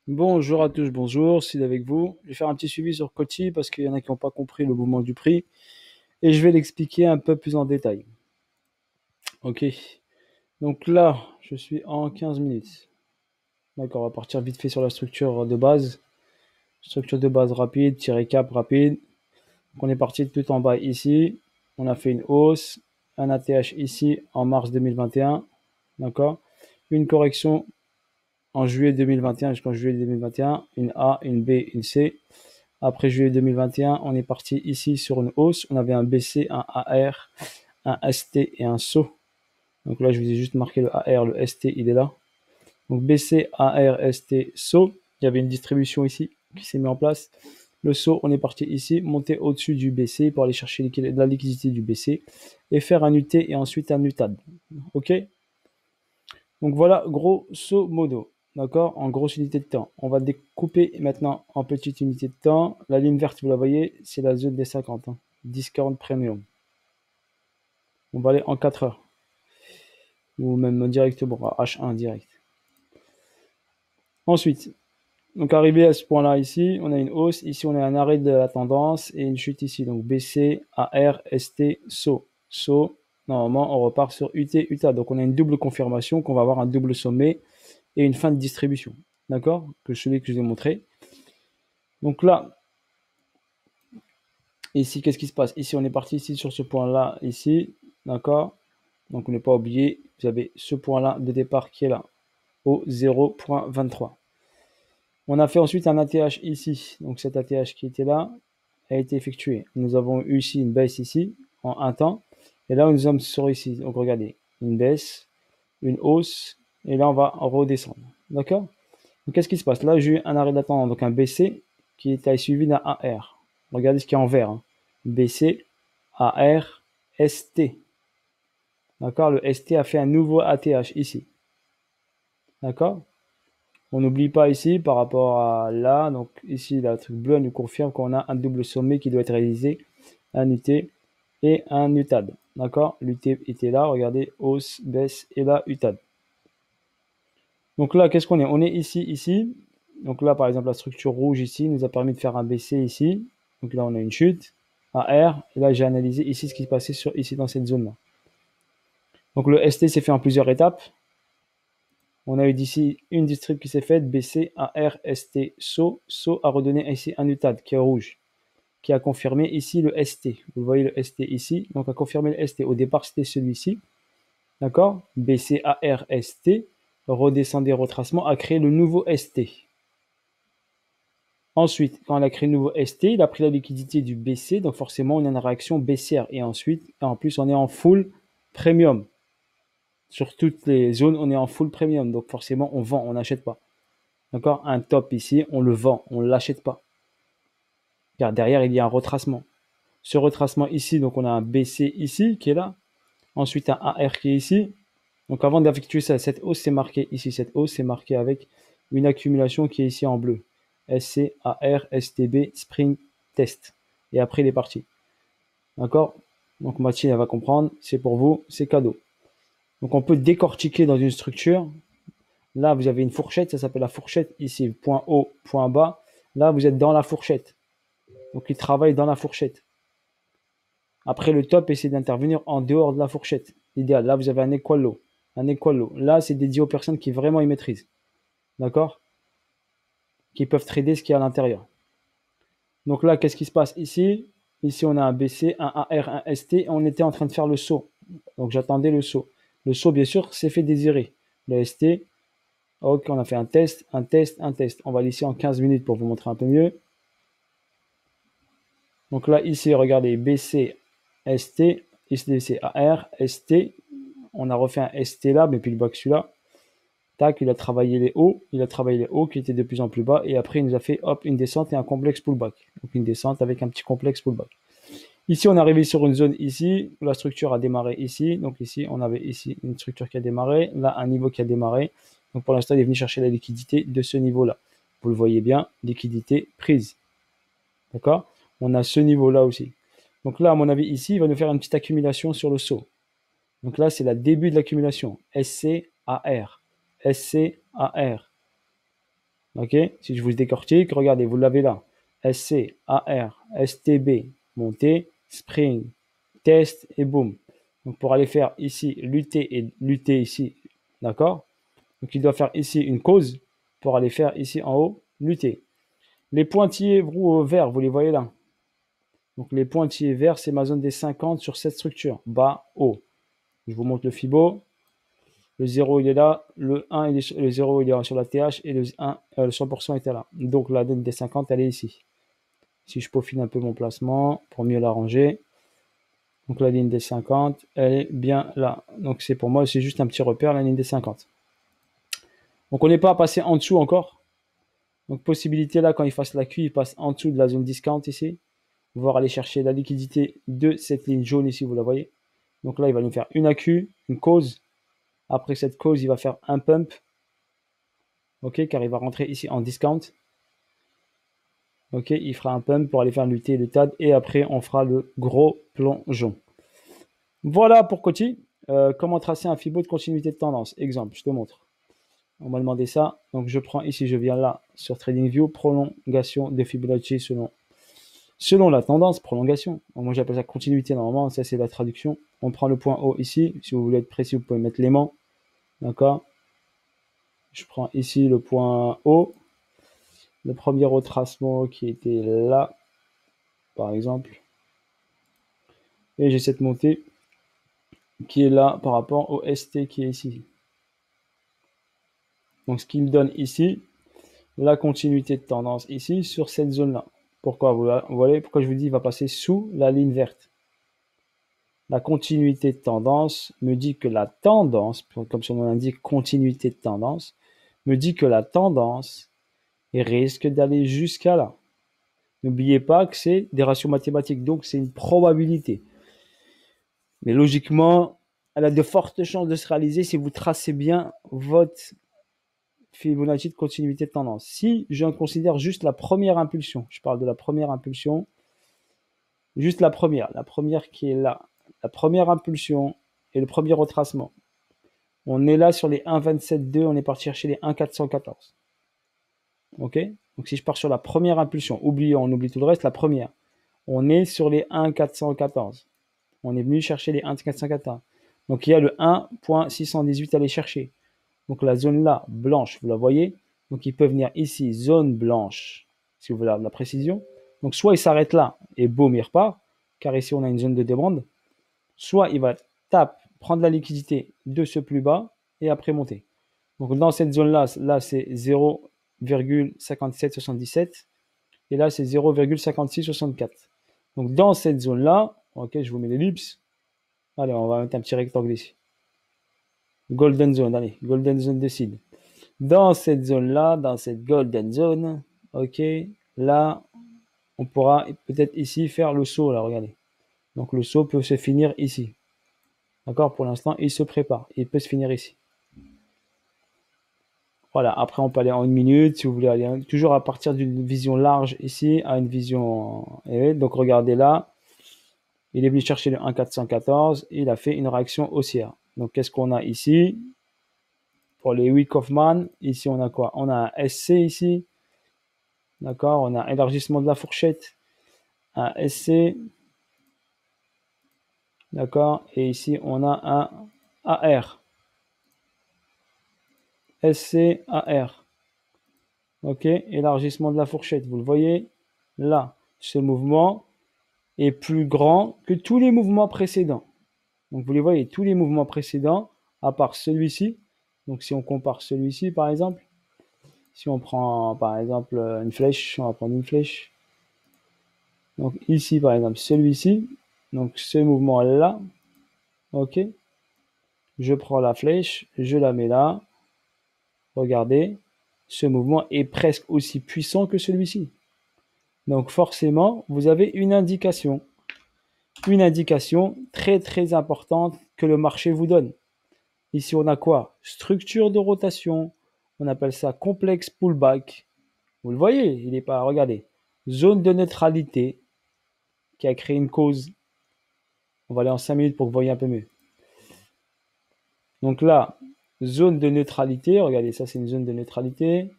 Bonjour à tous, bonjour, c'est avec vous. Je vais faire un petit suivi sur Coty parce qu'il y en a qui n'ont pas compris le mouvement du prix et je vais l'expliquer un peu plus en détail. Ok, donc là, je suis en 15 minutes. D'accord, on va partir vite fait sur la structure de base. Structure de base rapide, tiré cap rapide. Donc on est parti tout en bas ici. On a fait une hausse, un ATH ici en mars 2021. D'accord, une correction en juillet 2021 jusqu'en juillet 2021, une A, une B, une C. Après juillet 2021, on est parti ici sur une hausse. On avait un BC, un AR, un ST et un SO. Donc là, je vous ai juste marqué le AR, le ST, il est là. Donc BC, AR, ST, SO. Il y avait une distribution ici qui s'est mise en place. Le SO, on est parti ici, monter au-dessus du BC pour aller chercher la liquidité du BC et faire un UT et ensuite un UTAD. OK? Donc voilà, grosso modo. D'accord? En grosse unité de temps. On va découper maintenant en petites unités de temps. La ligne verte, vous la voyez, c'est la zone des 50. 10-40 premium. On va aller en 4 heures. Ou même directement à H1 direct. Ensuite, donc arrivé à ce point-là ici, on a une hausse. Ici, on a un arrêt de la tendance et une chute ici. Donc BC, AR, ST, SO. SO, normalement, on repart sur UT, UTA. Donc on a une double confirmation qu'on va avoir un double sommet et une fin de distribution. D'accord? Que celui que je vous ai montré. Donc là, ici, qu'est-ce qui se passe? Ici, on est parti ici sur ce point-là, ici. D'accord? Donc, ne pas oublier, vous avez ce point-là de départ qui est là, au 0.23. On a fait ensuite un ATH ici. Donc, cet ATH qui était là a été effectué. Nous avons eu ici une baisse ici, en un temps. Et là, nous sommes sur ici. Donc, regardez, une baisse, une hausse. Et là, on va redescendre. D'accord? Donc, qu'est-ce qui se passe? Là, j'ai eu un arrêt d'attente, donc un BC qui est suivi d'un AR. Regardez ce qui est en vert. BC, AR, ST. D'accord? Le ST a fait un nouveau ATH ici. D'accord? On n'oublie pas ici par rapport à là. Donc, ici, le truc bleu nous confirme qu'on a un double sommet qui doit être réalisé. Un UT et un UTAD. D'accord? L'UT était là. Regardez, hausse, baisse et là, UTAD. Donc là, qu'est-ce qu'on est? On est ici, ici. Donc là, par exemple, la structure rouge ici nous a permis de faire un BC ici. Donc là, on a une chute à R. Et là, j'ai analysé ici ce qui se passait ici dans cette zone-là. Donc le ST s'est fait en plusieurs étapes. On a eu d'ici une distrib qui s'est faite, BC, AR, ST, SO. SO a redonné ici un UTAD qui est rouge, qui a confirmé ici le ST. Vous voyez le ST ici, donc a confirmé le ST. Au départ, c'était celui-ci. D'accord? BC, AR, ST. Redescendez retracement, a créé le nouveau ST. Ensuite, quand on a créé le nouveau ST, il a pris la liquidité du BC, donc forcément, on a une réaction baissière. Et ensuite, en plus, on est en full premium. Sur toutes les zones, on est en full premium. Donc forcément, on vend, on n'achète pas. D'accord? Un top ici, on le vend, on ne l'achète pas. Car derrière, il y a un retracement. Ce retracement ici, donc on a un BC ici qui est là. Ensuite, un AR qui est ici. Donc avant d'effectuer ça, cette hausse c'est marqué ici. Cette hausse c'est marqué avec une accumulation qui est ici en bleu. SC, AR, STB, Spring, Test. Et après, il est parti. D'accord? Donc Mathilde, elle va comprendre. C'est pour vous, c'est cadeau. Donc on peut décortiquer dans une structure. Là, vous avez une fourchette, ça s'appelle la fourchette. Ici, point haut, point bas. Là, vous êtes dans la fourchette. Donc, il travaille dans la fourchette. Après, le top essaie d'intervenir en dehors de la fourchette. Idéal. Là, vous avez un equal low. Un equal low. Là, c'est dédié aux personnes qui vraiment y maîtrisent. D'accord? Qui peuvent trader ce qu'il y a à l'intérieur. Donc là, qu'est-ce qui se passe ici? Ici, on a un BC, un AR, un ST. On était en train de faire le saut. Donc, j'attendais le saut. Le saut, bien sûr, s'est fait désirer. Le ST, ok, on a fait un test, un test, un test. On va laisser en 15 minutes pour vous montrer un peu mieux. Donc là, ici, regardez, BC, ST, ici, c'est AR, ST. On a refait un ST là, mais puis le bas que celui-là. Tac, il a travaillé les hauts qui étaient de plus en plus bas. Et après, il nous a fait, hop, une descente et un complexe pullback. Donc une descente avec un petit complexe pullback. Ici, on est arrivé sur une zone ici. La structure a démarré ici. Donc ici, on avait ici une structure qui a démarré. Là, un niveau qui a démarré. Donc pour l'instant, il est venu chercher la liquidité de ce niveau-là. Vous le voyez bien, liquidité prise. D'accord? On a ce niveau-là aussi. Donc là, à mon avis, ici, il va nous faire une petite accumulation sur le saut. Donc là, c'est le début de l'accumulation. SC, AR. SC, AR. Ok, si je vous décortique, regardez, vous l'avez là. SC, AR, STB, montée, spring, test et boom. Donc pour aller faire ici lutter et lutter ici, d'accord? Donc il doit faire ici une cause pour aller faire ici en haut lutter. Les pointillés verts, vous les voyez là. Donc les pointillés verts, c'est ma zone des 50 sur cette structure, bas, haut. Je vous montre le Fibo. Le 0 il est là, le 1 il est le 0 il est sur la TH et le 1 le 100% était là. Donc la zone des 50 elle est ici. Si je peaufine un peu mon placement pour mieux l'arranger. Donc la ligne des 50, elle est bien là. Donc c'est pour moi, c'est juste un petit repère, la ligne des 50. Donc on n'est pas passé en dessous encore. Donc possibilité là, quand il fasse la Q, il passe en dessous de la zone discount ici. Voir aller chercher la liquidité de cette ligne jaune ici, vous la voyez. Donc là, il va nous faire une AQ, une cause. Après cette cause, il va faire un pump. Ok, car il va rentrer ici en discount. Ok, il fera un pump pour aller faire lutter le TAD. Et après, on fera le gros plongeon. Voilà pour Coty. Comment tracer un Fibo de continuité de tendance. Exemple, je te montre. On m'a demandé ça. Donc je prends ici, je viens là sur TradingView, prolongation de Fibonacci selon la tendance, prolongation. Donc, moi j'appelle ça continuité normalement, ça c'est la traduction. On prend le point haut ici. Si vous voulez être précis, vous pouvez mettre l'aimant. D'accord. Je prends ici le point haut. Le premier retracement qui était là, par exemple. Et j'ai cette montée qui est là par rapport au ST qui est ici. Donc ce qui me donne ici la continuité de tendance ici sur cette zone-là. Pourquoi vous voyez pourquoi je vous dis il va passer sous la ligne verte. La continuité de tendance me dit que la tendance, comme son nom l'indique, continuité de tendance, me dit que la tendance risque d'aller jusqu'à là. N'oubliez pas que c'est des ratios mathématiques, donc c'est une probabilité. Mais logiquement, elle a de fortes chances de se réaliser si vous tracez bien votre Fibonacci de continuité de tendance. Si je considère juste la première impulsion, je parle de la première impulsion, juste la première qui est là, la première impulsion et le premier retracement. On est là sur les 1,27,2, on est parti chercher les 1,414. Ok? Donc si je pars sur la première impulsion, on oublie tout le reste, la première. On est sur les 1,414. On est venu chercher les 1,414. Donc il y a le 1,618 à aller chercher. Donc la zone là, blanche, vous la voyez. Donc il peut venir ici, zone blanche, si vous voulez la précision. Donc soit il s'arrête là et boum, il repart, car ici on a une zone de demande. Soit il va prendre la liquidité de ce plus bas et après monter. Donc dans cette zone-là, là c'est 0,5777 et là c'est 0,5664. Donc dans cette zone-là, ok, je vous mets l'ellipse. Allez, on va mettre un petit rectangle ici. Golden zone, allez, golden zone décide. Dans cette zone-là, dans cette golden zone, ok, là, on pourra peut-être ici faire le saut, là, regardez. Donc le saut peut se finir ici. D'accord? Pour l'instant, il se prépare. Il peut se finir ici. Voilà, après on peut aller en une minute, si vous voulez aller toujours à partir d'une vision large ici, à une vision... donc regardez là, il est venu chercher le 1,414, il a fait une réaction haussière. Donc qu'est-ce qu'on a ici? Pour les Wyckoffman, ici on a quoi? On a un SC ici, d'accord? On a un élargissement de la fourchette, un SC, d'accord? Et ici on a un AR, SC, AR. Ok, élargissement de la fourchette, vous le voyez là, ce mouvement est plus grand que tous les mouvements précédents. Donc vous les voyez, tous les mouvements précédents, à part celui-ci. Donc si on compare celui-ci par exemple, si on prend par exemple une flèche, on va prendre une flèche. Donc ici par exemple celui-ci, donc ce mouvement-là, ok, je prends la flèche, je la mets là, regardez, ce mouvement est presque aussi puissant que celui-ci. Donc forcément, vous avez une indication très très importante que le marché vous donne. Ici, on a quoi? Structure de rotation. On appelle ça complexe pullback. Vous le voyez, il n'est pas, regardez. Zone de neutralité qui a créé une cause. On va aller en 5 minutes pour que vous voyez un peu mieux. Donc là, zone de neutralité. Regardez, ça c'est une zone de neutralité.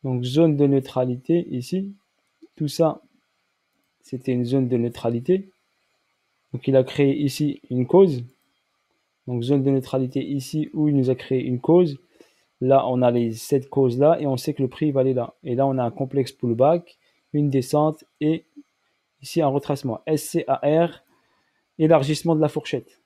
Donc, zone de neutralité ici. Tout ça, c'était une zone de neutralité. Donc, il a créé ici une cause. Donc, zone de neutralité ici où il nous a créé une cause. Là, on a cette cause-là et on sait que le prix va aller là. Et là, on a un complexe pullback, une descente et ici un retracement. SCAR, élargissement de la fourchette.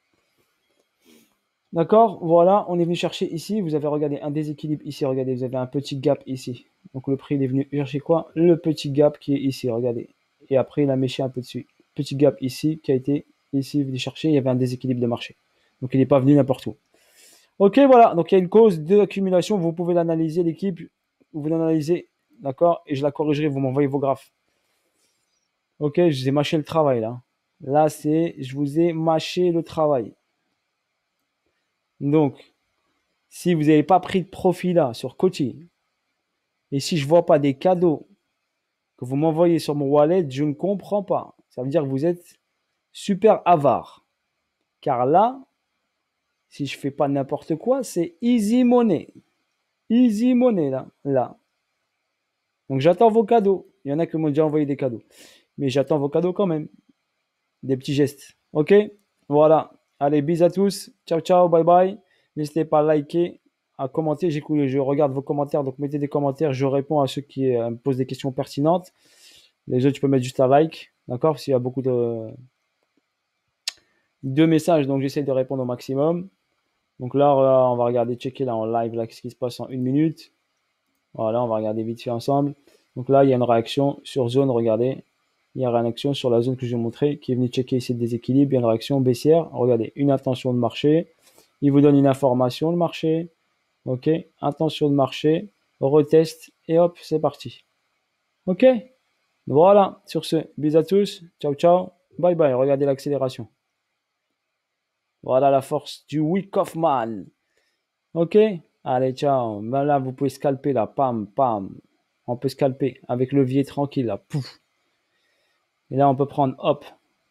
D'accord, voilà, on est venu chercher ici. Vous avez regardé un déséquilibre ici. Regardez, vous avez un petit gap ici. Donc le prix il est venu chercher quoi? Le petit gap qui est ici, regardez. Et après, il a méché un peu dessus. Petit gap ici qui a été ici venu chercher. Il y avait un déséquilibre de marché. Donc il n'est pas venu n'importe où. Ok, voilà. Donc il y a une cause d'accumulation. Vous pouvez l'analyser, l'équipe. Vous l'analysez, d'accord? Et je la corrigerai. Vous m'envoyez vos graphes. Ok, je vous ai mâché le travail là. Là, je vous ai mâché le travail. Donc, si vous n'avez pas pris de profit là sur Coty, et si je ne vois pas des cadeaux que vous m'envoyez sur mon wallet, je ne comprends pas. Ça veut dire que vous êtes super avare. Car là, si je ne fais pas n'importe quoi, c'est easy money. Easy money là. Donc j'attends vos cadeaux. Il y en a qui m'ont déjà envoyé des cadeaux. Mais j'attends vos cadeaux quand même. Des petits gestes. Ok? Voilà. Allez, bis à tous. Ciao, ciao, bye bye. N'hésitez pas à liker, à commenter. Je regarde vos commentaires, donc mettez des commentaires. Je réponds à ceux qui me posent des questions pertinentes. Les autres, tu peux mettre juste un like. D'accord? S'il y a beaucoup de messages, donc j'essaie de répondre au maximum. Donc là, on va regarder, checker là en live, là, qu'est-ce qui se passe en 1 minute. Voilà, on va regarder vite fait ensemble. Donc là, il y a une réaction sur zone, regardez. Il y a une réaction sur la zone que je vais montrer, qui est venu checker ici le déséquilibre. Il y a une réaction baissière. Regardez, une intention de marché. Il vous donne une information, le marché. Ok, intention de marché, retest, et hop, c'est parti. Ok, voilà, sur ce, bisous à tous. Ciao, ciao. Bye bye, regardez l'accélération. Voilà la force du Wyckoff Man. Ok, allez, ciao. Ben là, vous pouvez scalper là, pam, pam. On peut scalper avec levier tranquille là, pouf. Et là, on peut prendre hop.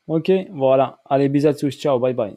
Ok, voilà. Allez, bisous à tous. Ciao, bye bye.